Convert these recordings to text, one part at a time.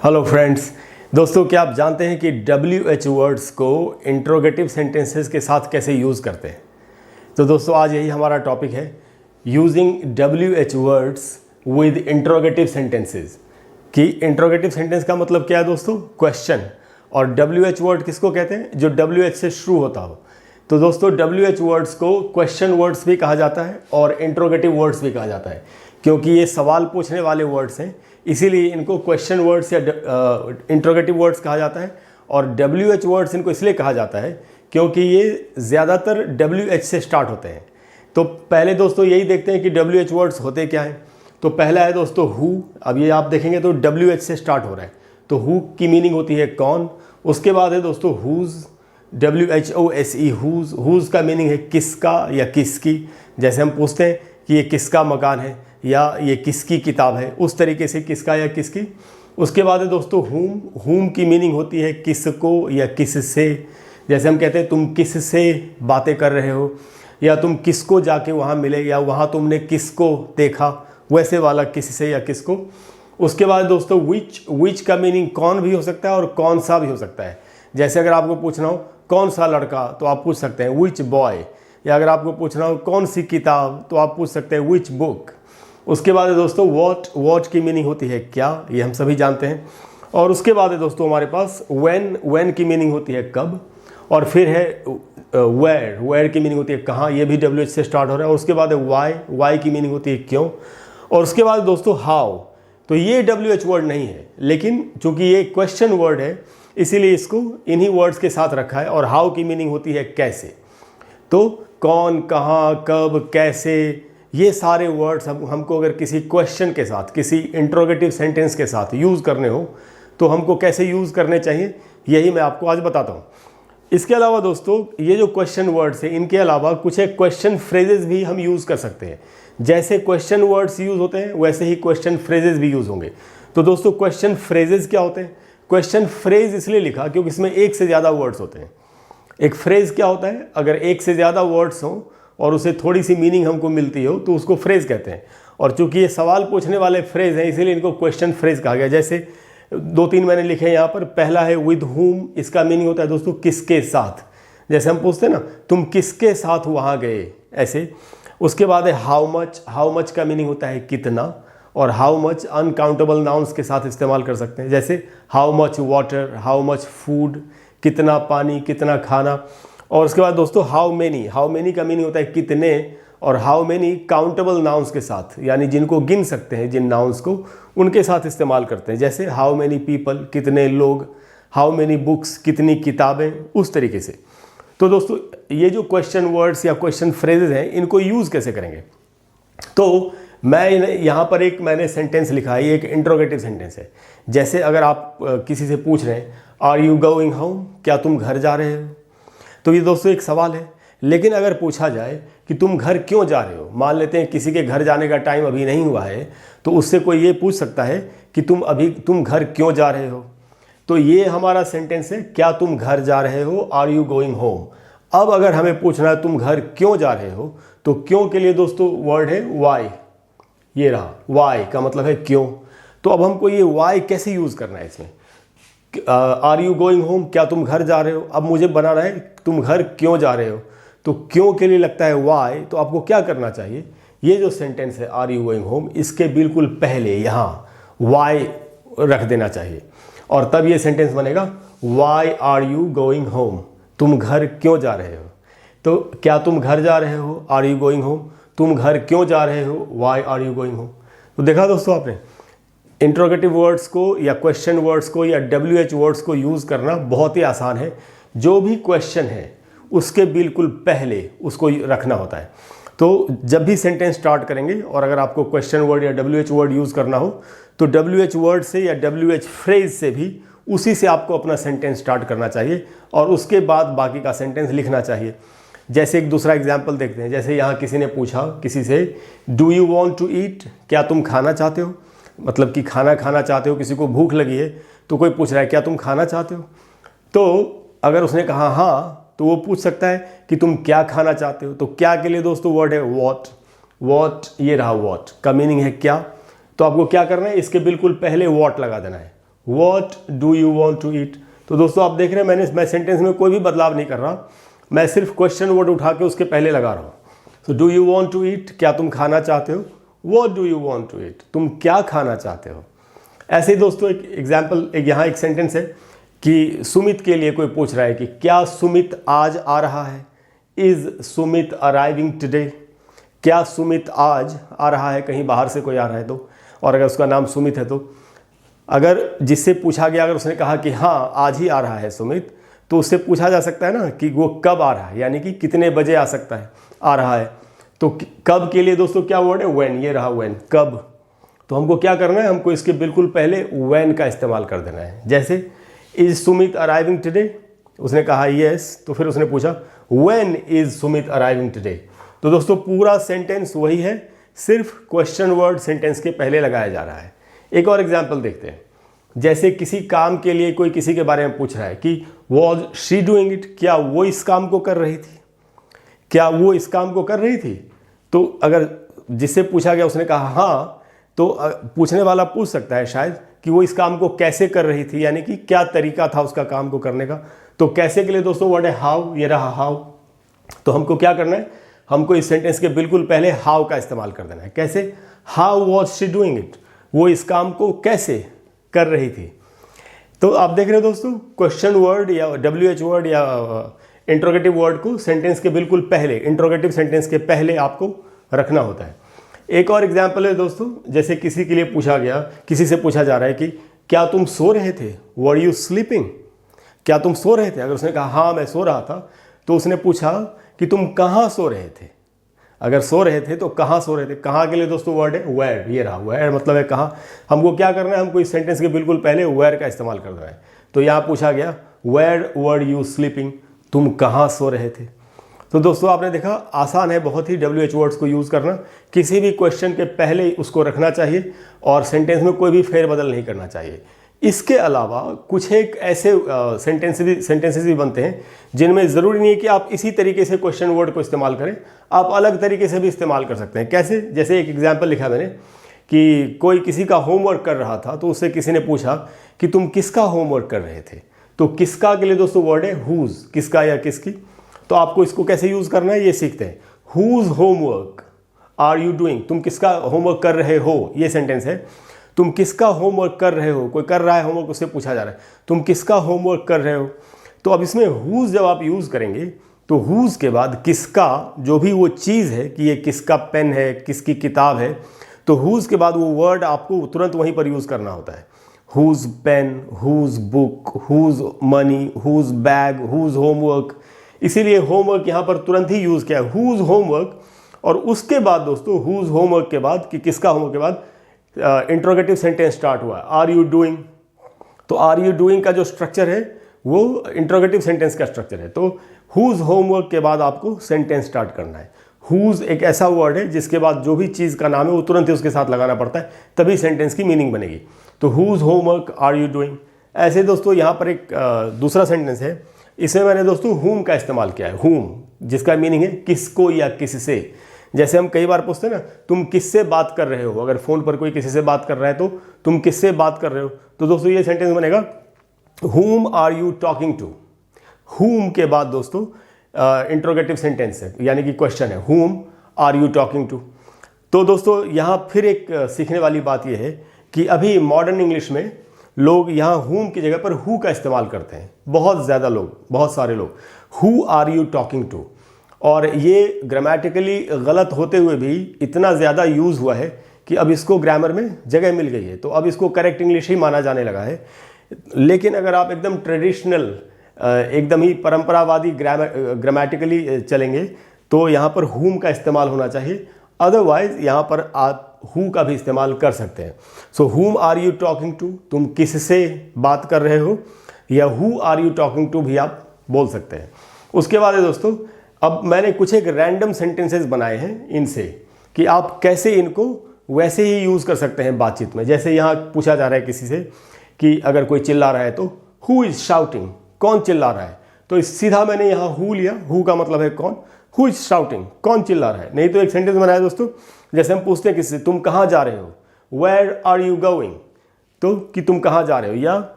Hello friends, दोस्तों क्या आप जानते हैं कि WH वर्ड्स को इंट्रोगेटिव सेंटेंसेस के साथ कैसे यूज़ करते हैं। तो दोस्तों आज यही हमारा टॉपिक है, using WH words with interrogative sentences. कि इंट्रोगेटिव सेंटेंस का मतलब क्या है दोस्तों? क्वेश्चन। और WH वर्ड किसको कहते हैं? जो WH से शुरू होता हो। तो दोस्तों WH वर्ड्स को क्वेश्चन वर्ड्स भी कहा जाता है और इंट्रोगेटिव वर्ड्स भी कहा जाता है, क्योंकि ये सवाल पूछने वाले वर्ड्स हैं, इसीलिए इनको क्वेश्चन वर्ड्स या इंट्रोगेटिव वर्ड्स कहा जाता है। और WH वर्ड्स इनको इसलिए कहा जाता है क्योंकि ये ज़्यादातर WH से स्टार्ट होते हैं। तो पहले दोस्तों यही देखते हैं कि WH वर्ड्स होते क्या हैं। तो पहला है दोस्तों हु। अब ये आप देखेंगे तो WH से स्टार्ट हो रहा है। तो हु की मीनिंग होती है कौन। उसके बाद है दोस्तों हुज़, WHOSE, हुज़। हुज़ का मीनिंग है किसका या किसकी। जैसे हम पूछते हैं कि ये किसका मकान है या ये किसकी किताब है, उस तरीके से किसका या किसकी। उसके बाद है दोस्तों हुम। हुम की मीनिंग होती है किसको या किससे। जैसे हम कहते हैं तुम किससे बातें कर रहे हो, या तुम किसको जाके वहाँ मिले, या वहाँ तुमने किसको देखा, वैसे वाला किससे या किसको। उसके बाद दोस्तों विच। विच का मीनिंग कौन भी हो सकता है और कौन सा भी हो सकता है। जैसे अगर आपको पूछना हो कौन सा लड़का, तो आप पूछ सकते हैं विच बॉय। या अगर आपको पूछना हो कौन सी किताब, तो आप पूछ सकते हैं विच बुक। उसके बाद है दोस्तों वॉट। वॉट की मीनिंग होती है क्या, ये हम सभी जानते हैं। और उसके बाद है दोस्तों हमारे पास व्हेन। व्हेन की मीनिंग होती है कब। और फिर है वेयर। वेयर की मीनिंग होती है कहाँ, ये भी WH से स्टार्ट हो रहा है। और उसके बाद है वाई। वाई की मीनिंग होती है क्यों। और उसके बाद दोस्तों हाउ। तो ये WH वर्ड नहीं है, लेकिन चूंकि ये क्वेश्चन वर्ड है इसीलिए इसको इन्हीं वर्ड्स के साथ रखा है। और हाउ की मीनिंग होती है कैसे। तो कौन, कहाँ, कब, कैसे, ये सारे वर्ड्स हमको अगर किसी क्वेश्चन के साथ, किसी इंट्रोगेटिव सेंटेंस के साथ यूज़ करने हो तो हमको कैसे यूज़ करने चाहिए, यही मैं आपको आज बताता हूँ। इसके अलावा दोस्तों ये जो क्वेश्चन वर्ड्स हैं, इनके अलावा कुछ एक क्वेश्चन फ्रेजेस भी हम यूज़ कर सकते हैं। जैसे क्वेश्चन वर्ड्स यूज़ होते हैं वैसे ही क्वेश्चन फ्रेजेस भी यूज़ होंगे। तो दोस्तों क्वेश्चन फ्रेजेस क्या होते हैं? क्वेश्चन फ्रेज इसलिए लिखा क्योंकि इसमें एक से ज़्यादा वर्ड्स होते हैं। एक फ्रेज़ क्या होता है? अगर एक से ज़्यादा वर्ड्स हों और उसे थोड़ी सी मीनिंग हमको मिलती हो तो उसको फ्रेज़ कहते हैं। और चूंकि ये सवाल पूछने वाले फ्रेज़ हैं इसीलिए इनको क्वेश्चन फ्रेज़ कहा गया। जैसे 2-3 मैंने लिखे हैं यहाँ पर। पहला है विद हुम। इसका मीनिंग होता है दोस्तों किसके साथ। जैसे हम पूछते हैं ना तुम किसके साथ वहाँ गए, ऐसे। उसके बाद है हाउ मच। हाउ मच का मीनिंग होता है कितना। और हाउ मच अनकाउंटेबल नाउन्स के साथ इस्तेमाल कर सकते हैं। जैसे how much water, how much food, कितना पानी, कितना खाना। और उसके बाद दोस्तों हाउ मेनी। हाउ मेनी का मीनिंग होता है कितने। और हाउ मेनी काउंटेबल नाउन्स के साथ, यानी जिनको गिन सकते हैं, जिन नाउन्स को, उनके साथ इस्तेमाल करते हैं। जैसे हाउ मेनी पीपल, कितने लोग। हाउ मेनी बुक्स, कितनी किताबें, उस तरीके से। तो दोस्तों ये जो क्वेश्चन वर्ड्स या क्वेश्चन फ्रेजेस हैं इनको यूज़ कैसे करेंगे? तो मैं यहाँ पर एक मैंने सेंटेंस लिखा है, ये एक इंट्रोगेटिव सेंटेंस है। जैसे अगर आप किसी से पूछ रहे हैं आर यू गोइंग होम, क्या तुम घर जा रहे हो, तो ये दोस्तों एक सवाल है। लेकिन अगर पूछा जाए कि तुम घर क्यों जा रहे हो, मान लेते हैं किसी के घर जाने का टाइम अभी नहीं हुआ है, तो उससे कोई ये पूछ सकता है कि तुम घर क्यों जा रहे हो। तो ये हमारा सेंटेंस है, क्या तुम घर जा रहे हो, आर यू गोइंग होम। अब अगर हमें पूछना है तुम घर क्यों जा रहे हो, तो क्यों के लिए दोस्तों वर्ड है वाई। ये रहा, वाई का मतलब है क्यों। तो अब हमको ये वाई कैसे यूज़ करना है इसमें? आर यू गोइंग होम, क्या तुम घर जा रहे हो। अब मुझे बनाना है तुम घर क्यों जा रहे हो, तो क्यों के लिए लगता है वाई। तो आपको क्या करना चाहिए, ये जो सेंटेंस है आर यू गोइंग होम, इसके बिल्कुल पहले यहाँ वाई रख देना चाहिए। और तब ये सेंटेंस बनेगा why are you going home, तुम घर क्यों जा रहे हो। तो क्या तुम घर जा रहे हो, आर यू गोइंग होम। तुम घर क्यों जा रहे हो, why are you going home. तो देखा दोस्तों आपने, इंट्रोगेटिव वर्ड्स को या क्वेश्चन वर्ड्स को या WH वर्ड्स को यूज़ करना बहुत ही आसान है। जो भी क्वेश्चन है उसके बिल्कुल पहले उसको रखना होता है। तो जब भी सेंटेंस स्टार्ट करेंगे और अगर आपको क्वेश्चन वर्ड या WH वर्ड यूज़ करना हो तो WH वर्ड से या WH फ्रेज से भी उसी से आपको अपना सेंटेंस स्टार्ट करना चाहिए और उसके बाद बाकी का सेंटेंस लिखना चाहिए। जैसे एक दूसरा एग्जाम्पल देखते हैं। जैसे यहाँ किसी ने पूछा किसी से do you want to eat, क्या तुम खाना चाहते हो, मतलब कि खाना खाना चाहते हो, किसी को भूख लगी है तो कोई पूछ रहा है क्या तुम खाना चाहते हो। तो अगर उसने कहा हाँ, तो वो पूछ सकता है कि तुम क्या खाना चाहते हो। तो क्या के लिए दोस्तों वर्ड है वॉट। वॉट, ये रहा वॉट का मीनिंग है क्या। तो आपको क्या करना है, इसके बिल्कुल पहले वॉट लगा देना है। What do you want to eat. तो दोस्तों आप देख रहे हैं मैं सेंटेंस में कोई भी बदलाव नहीं कर रहा, मैं सिर्फ क्वेश्चन वर्ड उठा के उसके पहले लगा रहा हूँ। So do you want to eat, क्या तुम खाना चाहते हो। What do you want to eat, तुम क्या खाना चाहते हो। ऐसे ही दोस्तों एक एग्जाम्पल, यहाँ एक सेंटेंस है कि सुमित के लिए कोई पूछ रहा है कि क्या सुमित आज आ रहा है। इज सुमित अराइविंग टुडे, क्या सुमित आज आ रहा है, कहीं बाहर से कोई आ रहा है तो, और अगर उसका नाम सुमित है तो अगर जिससे पूछा गया अगर उसने कहा कि हाँ आज ही आ रहा है सुमित, तो उससे पूछा जा सकता है ना कि वो कब आ रहा है, यानी कि कितने बजे आ सकता है, आ रहा है। तो कब के लिए दोस्तों क्या वर्ड है, व्हेन, ये रहा व्हेन, कब। तो हमको क्या करना है, हमको इसके बिल्कुल पहले व्हेन का इस्तेमाल कर देना है। जैसे इज सुमित अराइविंग टुडे, उसने कहा यस, तो फिर उसने पूछा when is Sumit arriving today. तो दोस्तों पूरा सेंटेंस वही है, सिर्फ क्वेश्चन वर्ड सेंटेंस के पहले लगाया जा रहा है। एक और एग्जाम्पल देखते हैं। जैसे किसी काम के लिए कोई किसी के बारे में पूछ रहा है कि वॉज शी डूइंग इट, क्या वो इस काम को कर रही थी, क्या वो इस काम को कर रही थी। तो अगर जिससे पूछा गया उसने कहा हाँ, तो पूछने वाला पूछ सकता है शायद कि वो इस काम को कैसे कर रही थी, यानी कि क्या तरीका था उसका काम को करने का। तो कैसे के लिए दोस्तों वर्ड है हाउ, ये रहा हाउ। तो हमको क्या करना है, हमको इस सेंटेंस के बिल्कुल पहले हाउ का इस्तेमाल कर देना है। कैसे, how was she doing it, वो इस काम को कैसे कर रही थी। तो आप देख रहे हो दोस्तों, क्वेश्चन वर्ड या WH वर्ड या इंट्रोगेटिव वर्ड को सेंटेंस के बिल्कुल पहले, इंट्रोगेटिव सेंटेंस के पहले आपको रखना होता है। एक और एग्जाम्पल है दोस्तों, जैसे किसी के लिए पूछा गया, किसी से पूछा जा रहा है कि क्या तुम सो रहे थे, वर यू स्लीपिंग, क्या तुम सो रहे थे। अगर उसने कहा हाँ मैं सो रहा था, तो उसने पूछा कि तुम कहाँ सो रहे थे। अगर सो रहे थे तो कहाँ सो रहे थे, कहाँ के लिए दोस्तों वर्ड है वेयर, ये रहा वेयर, मतलब है कहाँ। हमको क्या करना है, हमको इस सेंटेंस के बिल्कुल पहले वेयर का इस्तेमाल करना है। तो यहाँ पूछा गया वेयर वर यू स्लीपिंग, तुम कहाँ सो रहे थे। तो दोस्तों आपने देखा, आसान है बहुत ही WH वर्ड्स को यूज़ करना। किसी भी क्वेश्चन के पहले उसको रखना चाहिए और सेंटेंस में कोई भी फेरबदल नहीं करना चाहिए। इसके अलावा कुछ एक ऐसे सेंटेंसेस भी बनते हैं जिनमें ज़रूरी नहीं है कि आप इसी तरीके से क्वेश्चन वर्ड को इस्तेमाल करें, आप अलग तरीके से भी इस्तेमाल कर सकते हैं। कैसे, जैसे एक एग्जांपल लिखा मैंने कि कोई किसी का होमवर्क कर रहा था, तो उससे किसी ने पूछा कि तुम किसका होमवर्क कर रहे थे। तो किसका के लिए दोस्तों वर्ड है हुज, किसका या किसकी। तो आपको इसको कैसे यूज़ करना है ये सीखते हैं। Whose homework are you doing, तुम किसका होमवर्क कर रहे हो, ये सेंटेंस है। तुम किसका होमवर्क कर रहे हो, कोई कर रहा है होमवर्क, उससे पूछा जा रहा है तुम किसका होमवर्क कर रहे हो। तो अब इसमें हुज जब आप यूज़ करेंगे तो हुज के बाद किसका, जो भी वो चीज़ है कि ये किसका पेन है, किसकी किताब है, तो हुज के बाद वो वर्ड आपको तुरंत वहीं पर यूज़ करना होता है। Whose pen, whose book, whose money, whose bag, whose homework. इसीलिए होमवर्क यहाँ पर तुरंत ही यूज़ किया है, हुज होमवर्क। और उसके बाद दोस्तों हुज होमवर्क के बाद कि किसका होमवर्क के बाद इंट्रोगेटिव सेंटेंस स्टार्ट हुआ, आर यू डूइंग। तो आर यू डूइंग का जो स्ट्रक्चर है वो इंट्रोगेटिव सेंटेंस का स्ट्रक्चर है। तो हुज होमवर्क के बाद आपको सेंटेंस स्टार्ट करना है। हुज एक ऐसा वर्ड है जिसके बाद जो भी चीज़ का नाम है वो तुरंत ही उसके साथ लगाना पड़ता है, तभी सेंटेंस की मीनिंग बनेगी। तो whose homework are you doing. ऐसे दोस्तों यहाँ पर एक दूसरा सेंटेंस है, इसमें मैंने दोस्तों हुम का इस्तेमाल किया है। हुम जिसका मीनिंग है किसको या किससे। जैसे हम कई बार पूछते हैं ना, तुम किससे बात कर रहे हो। अगर फ़ोन पर कोई किसी से बात कर रहा है तो तुम किससे बात कर रहे हो। तो दोस्तों ये सेंटेंस बनेगा whom are you talking to। whom के बाद दोस्तों इंट्रोगेटिव सेंटेंस है, यानी कि क्वेश्चन है, whom are you talking to। तो दोस्तों यहाँ फिर एक सीखने वाली बात यह है कि अभी मॉडर्न इंग्लिश में लोग यहाँ whom की जगह पर who का इस्तेमाल करते हैं। बहुत ज़्यादा लोग, बहुत सारे लोग who are you talking to। और ये ग्रामेटिकली गलत होते हुए भी इतना ज़्यादा यूज़ हुआ है कि अब इसको ग्रामर में जगह मिल गई है, तो अब इसको करेक्ट इंग्लिश ही माना जाने लगा है। लेकिन अगर आप एकदम ट्रेडिशनल, एकदम ही परंपरावादी ग्रामेटिकली चलेंगे तो यहाँ पर हुम का इस्तेमाल होना चाहिए। अदरवाइज यहाँ पर आप हु का भी इस्तेमाल कर सकते हैं। सो हुम आर यू टॉकिंग टू, तुम किससे बात कर रहे हो, या who are you talking to भी आप बोल सकते हैं। उसके बाद है दोस्तों, अब मैंने कुछ एक रैंडम सेंटेंसेस बनाए हैं इनसे कि आप कैसे इनको वैसे ही यूज़ कर सकते हैं बातचीत में। जैसे यहाँ पूछा जा रहा है किसी से कि अगर कोई चिल्ला रहा है तो हु इज़ शाउटिंग, कौन चिल्ला रहा है। तो सीधा मैंने यहाँ हु लिया, हु का मतलब है कौन, हु इज़ शाउटिंग, कौन चिल्ला रहा है। नहीं तो एक सेंटेंस बनाया दोस्तों, जैसे हम पूछते हैं किसी से तुम कहाँ जा रहे हो, वेयर आर यू गोइंग। तो कि तुम कहाँ जा रहे हो, या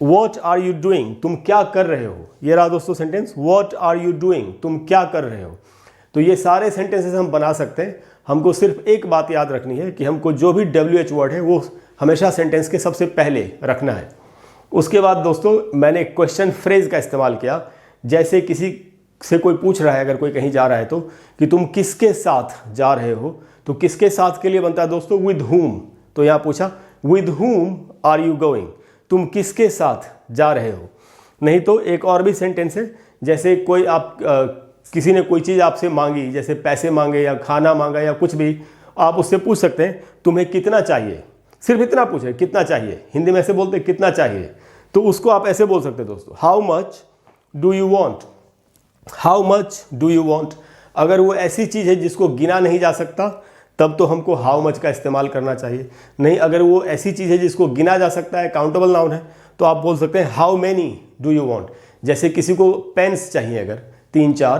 वॉट आर यू डूइंग, तुम क्या कर रहे हो। ये रहा दोस्तों sentence, what are you doing, तुम क्या कर रहे हो। तो ये सारे सेंटेंसेस हम बना सकते हैं। हमको सिर्फ एक बात याद रखनी है कि हमको जो भी WH वर्ड है वो हमेशा सेंटेंस के सबसे पहले रखना है। उसके बाद दोस्तों मैंने क्वेश्चन फ्रेज का इस्तेमाल किया। जैसे किसी से कोई पूछ रहा है, अगर कोई कहीं जा रहा है तो, कि तुम किसके साथ जा रहे हो, तो किसके साथ के लिए बनता है दोस्तों विद हुम। तो यहाँ पूछा with whom are you going, तुम किसके साथ जा रहे हो। नहीं तो एक और भी सेंटेंस है, जैसे कोई आप किसी ने कोई चीज़ आपसे मांगी, जैसे पैसे मांगे या खाना मांगा या कुछ भी, आप उससे पूछ सकते हैं तुम्हें कितना चाहिए, सिर्फ इतना पूछे कितना चाहिए। हिंदी में ऐसे बोलते हैं कितना चाहिए, तो उसको आप ऐसे बोल सकते हैं दोस्तों, how much do you want, how much do you want. अगर वो ऐसी चीज़ है जिसको गिना नहीं जा सकता तब तो हमको हाउ मच का इस्तेमाल करना चाहिए। नहीं, अगर वो ऐसी चीज़ है जिसको गिना जा सकता है, काउंटेबल नाउन है, तो आप बोल सकते हैं how many do you want. जैसे किसी को पेन्स चाहिए अगर 3-4,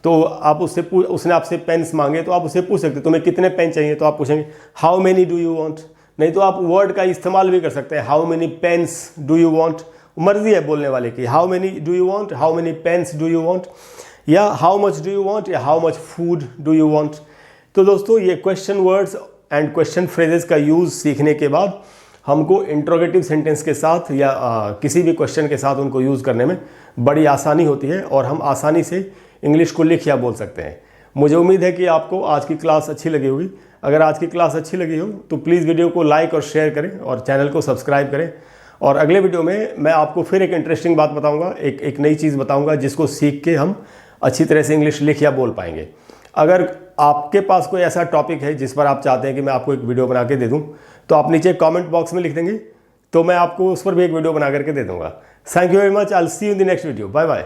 तो आप उसने आपसे पेन्स मांगे तो आप उससे पूछ सकते हैं तुम्हें कितने पेन चाहिए, तो आप पूछेंगे how many do you want. नहीं तो आप वर्ड का इस्तेमाल भी कर सकते हैं, how many pens do you want. मर्जी है बोलने वाले की, how many do you want, how many pens do you want, या how much do you want, या how much food do you want. तो दोस्तों ये question words and question phrases का यूज़ सीखने के बाद हमको इंट्रोगेटिव सेंटेंस के साथ या किसी भी क्वेश्चन के साथ उनको यूज़ करने में बड़ी आसानी होती है और हम आसानी से इंग्लिश को लिख या बोल सकते हैं। मुझे उम्मीद है कि आपको आज की क्लास अच्छी लगी होगी। अगर आज की क्लास अच्छी लगी हो तो प्लीज़ वीडियो को लाइक और शेयर करें और चैनल को सब्सक्राइब करें। और अगले वीडियो में मैं आपको फिर एक इंटरेस्टिंग बात बताऊंगा, एक नई चीज़ बताऊंगा जिसको सीख के हम अच्छी तरह से इंग्लिश लिख या बोल पाएंगे। अगर आपके पास कोई ऐसा टॉपिक है जिस पर आप चाहते हैं कि मैं आपको एक वीडियो बना के दे दूं, तो आप नीचे कमेंट बॉक्स में लिख देंगे, तो मैं आपको उस पर भी एक वीडियो बना करके दे दूंगा। Thank you very much, I will see you in the next video. Bye bye.